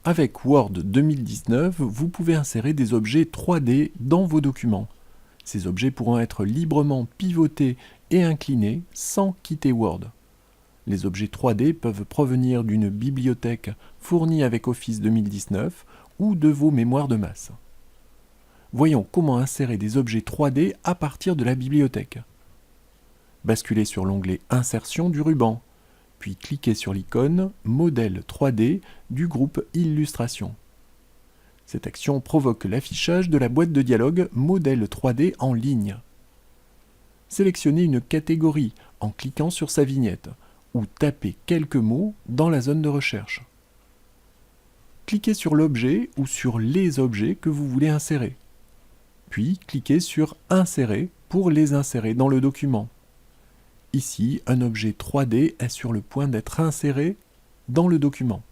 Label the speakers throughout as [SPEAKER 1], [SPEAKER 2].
[SPEAKER 1] Avec Word 2019, vous pouvez insérer des objets 3D dans vos documents. Ces objets pourront être librement pivotés et inclinés sans quitter Word. Les objets 3D peuvent provenir d'une bibliothèque fournie avec Office 2019 ou de vos mémoires de masse. Voyons comment insérer des objets 3D à partir de la bibliothèque. Basculez sur l'onglet Insertion du ruban, puis cliquez sur l'icône Modèle 3D du groupe Illustration. Cette action provoque l'affichage de la boîte de dialogue Modèle 3D en ligne. Sélectionnez une catégorie en cliquant sur sa vignette ou tapez quelques mots dans la zone de recherche. Cliquez sur l'objet ou sur les objets que vous voulez insérer. Puis cliquez sur Insérer pour les insérer dans le document. Ici, un objet 3D est sur le point d'être inséré dans le document.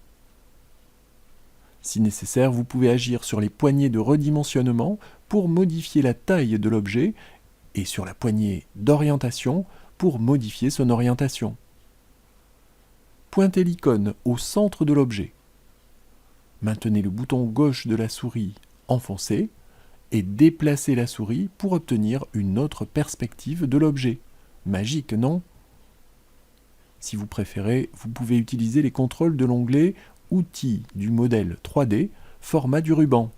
[SPEAKER 1] Si nécessaire, vous pouvez agir sur les poignées de redimensionnement pour modifier la taille de l'objet et sur la poignée d'orientation pour modifier son orientation. Pointez l'icône au centre de l'objet. Maintenez le bouton gauche de la souris enfoncé et déplacez la souris pour obtenir une autre perspective de l'objet. Magique, non? Si vous préférez, vous pouvez utiliser les contrôles de l'onglet Outils du modèle 3D, format du ruban,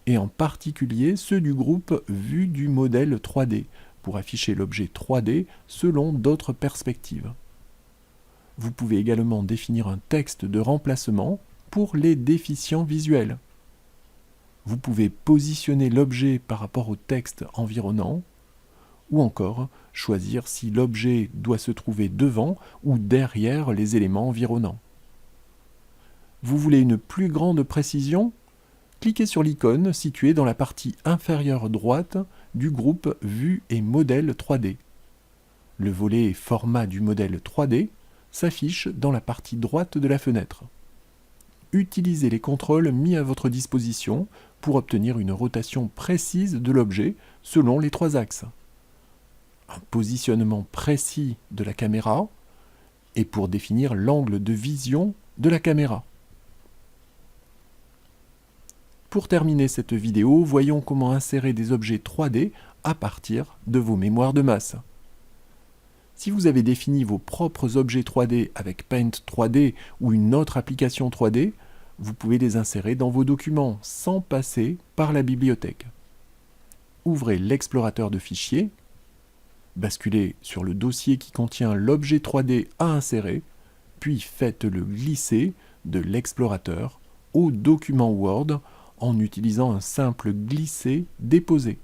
[SPEAKER 1] et en particulier ceux du groupe Vue du modèle 3D, pour afficher l'objet 3D selon d'autres perspectives. Vous pouvez également définir un texte de remplacement pour les déficients visuels. Vous pouvez positionner l'objet par rapport au texte environnant, ou encore choisir si l'objet doit se trouver devant ou derrière les éléments environnants. Vous voulez une plus grande précision? Cliquez sur l'icône située dans la partie inférieure droite du groupe Vue et modèle 3D. Le volet Format du modèle 3D s'affiche dans la partie droite de la fenêtre. Utilisez les contrôles mis à votre disposition pour obtenir une rotation précise de l'objet selon les 3 axes. Un positionnement précis de la caméra et pour définir l'angle de vision de la caméra. Pour terminer cette vidéo, voyons comment insérer des objets 3D à partir de vos mémoires de masse. Si vous avez défini vos propres objets 3D avec Paint 3D ou une autre application 3D, vous pouvez les insérer dans vos documents sans passer par la bibliothèque. Ouvrez l'explorateur de fichiers, basculez sur le dossier qui contient l'objet 3D à insérer, puis faites-le glisser de l'explorateur au document Word en utilisant un simple glisser-déposer.